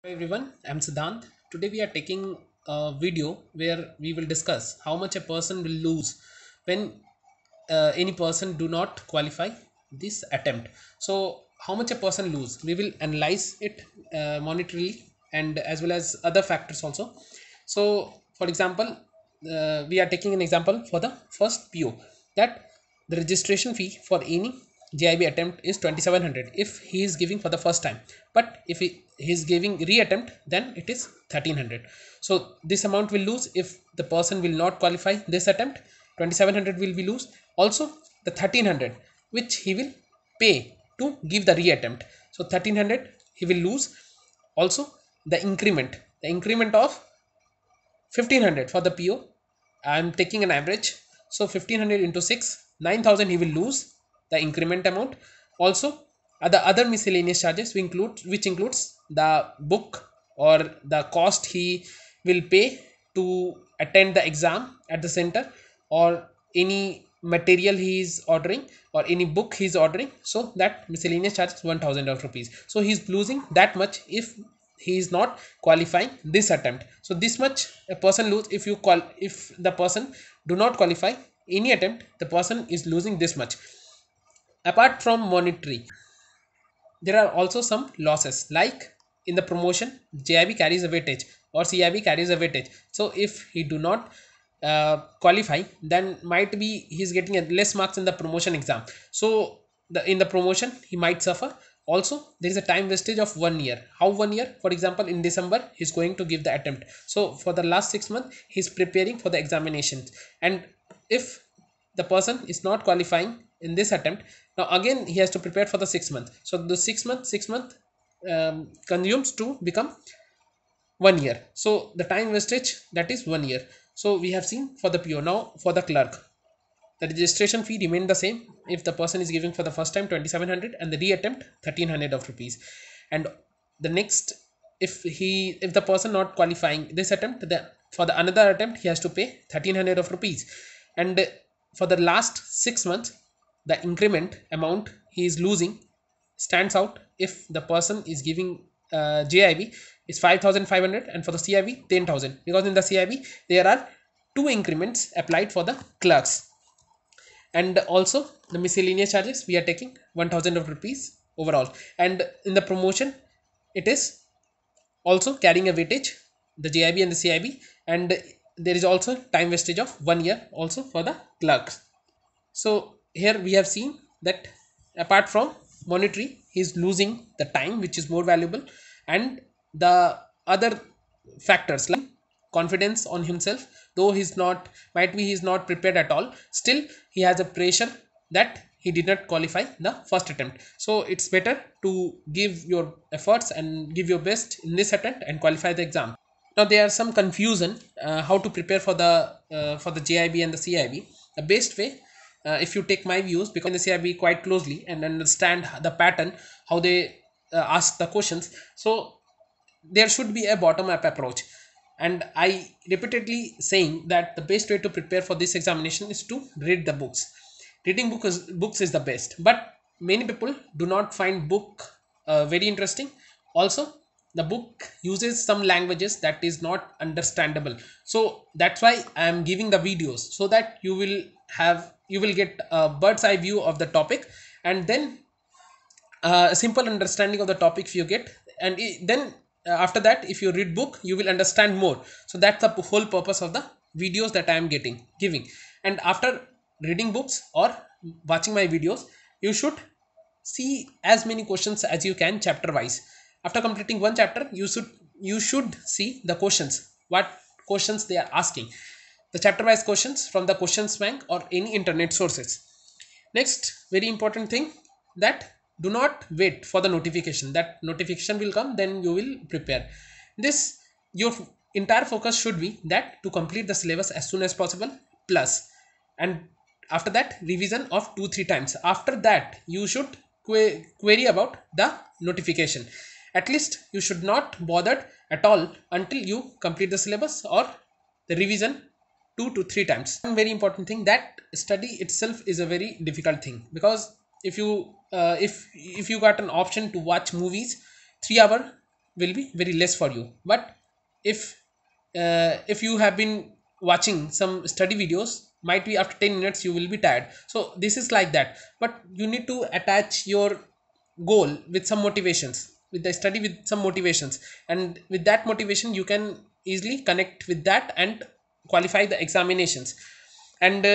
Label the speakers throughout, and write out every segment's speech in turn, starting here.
Speaker 1: Hello everyone, I'm Siddhant. Today we are taking a video where we will discuss how much a person will lose when any person do not qualify this attempt. So how much a person lose? We will analyze it monetarily and as well as other factors also. So for example, we are taking an example for the first PO that the registration fee for any JIB attempt is 2700 if he is giving for the first time, but if he is giving reattempt then it is 1300. So this amount will lose if the person will not qualify this attempt. 2700 will be lose, also the 1300 which he will pay to give the reattempt. So 1300 he will lose, also the increment of 1500 for the PO. I'm taking an average. So 1500 into 6, 9000 he will lose the increment amount. Also, the other miscellaneous charges which includes the book or the cost he will pay to attend the exam at the center, or any material he is ordering or any book he is ordering. So that miscellaneous charge is 1000 of rupees. So he is losing that much if he is not qualifying this attempt. So this much a person lose if the person do not qualify any attempt, the person is losing this much. Apart from monetary, there are also some losses, like in the promotion JIB carries a weightage or CIB carries a weightage. So if he do not qualify, then might be he's getting a less marks in the promotion exam. So in the promotion he might suffer. Also there is a time wastage of 1 year. How 1 year? For example, in December he's going to give the attempt, so for the last 6 months he's preparing for the examinations, and if the person is not qualifying in this attempt, now again he has to prepare for the 6 months. So the 6 month consumes to become 1 year. So the time wastage, that is 1 year. So we have seen for the PO. Now for the clerk, the registration fee remain the same if the person is giving for the first time 2700 and the reattempt 1300 of rupees. And the next, if the person not qualifying this attempt, for the another attempt he has to pay 1300 of rupees. And for the last 6 months, the increment amount he is losing stands out if the person is giving JIB is 5500 and for the CIB 10,000, because in the CIB there are two increments applied for the clerks. And also the miscellaneous charges we are taking 1000 of rupees overall. And in the promotion it is also carrying a weightage, the JIB and the CIB, and there is also time wastage of 1 year also for the clerks. So here we have seen that apart from monetary, he is losing the time which is more valuable, and the other factors like confidence on himself. Though he's not, might be he's not prepared at all, still he has a pressure that he did not qualify the first attempt. So it's better to give your efforts and give your best in this attempt and qualify the exam. Now there are some confusion how to prepare for the JIB and the CIB. The best way, if you take my views, because in the CIB quite closely and understand the pattern how they ask the questions, so there should be a bottom up approach. And I repeatedly saying that the best way to prepare for this examination is to read the books. Reading books is the best, but many people do not find book very interesting. Also the book uses some languages that is not understandable, so that's why I am giving the videos, so that you will get a bird's eye view of the topic, and then a simple understanding of the topic if you get. And then after that, if you read book you will understand more. So that's the whole purpose of the videos that I am giving. And after reading books or watching my videos, you should see as many questions as you can chapter wise. After completing one chapter, you should see the questions, what questions they are asking, the chapter wise questions from the questions bank or any internet sources. Next very important thing, that do not wait for the notification. That notification will come, then you will prepare this. Your entire focus should be that to complete the syllabus as soon as possible, plus, and after that revision of 2 3 times. After that you should query about the notification. At least you should not bother at all until you complete the syllabus or the revision 2 to 3 times. One very important thing, that study itself is a very difficult thing, because if you got an option to watch movies 3 hour will be very less for you. But if you have been watching some study videos, might be after 10 minutes you will be tired. So this is like that, but you need to attach your goal with some motivations, with the study with some motivations, and with that motivation you can easily connect with that and qualify the examinations. And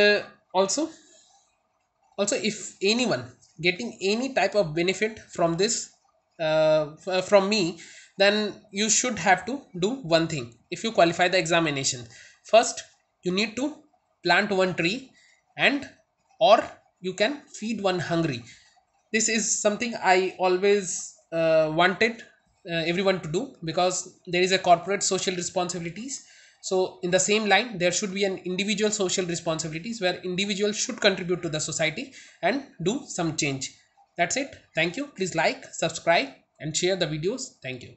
Speaker 1: also if anyone getting any type of benefit from this, from me, then you should have to do one thing. If you qualify the examination, first you need to plant one tree, and or you can feed one hungry. This is something I always wanted everyone to do, because there is a corporate social responsibilities. So in the same line, there should be an individual social responsibilities where individuals should contribute to the society and do some change. That's it. Thank you. Please like, subscribe and share the videos. Thank you.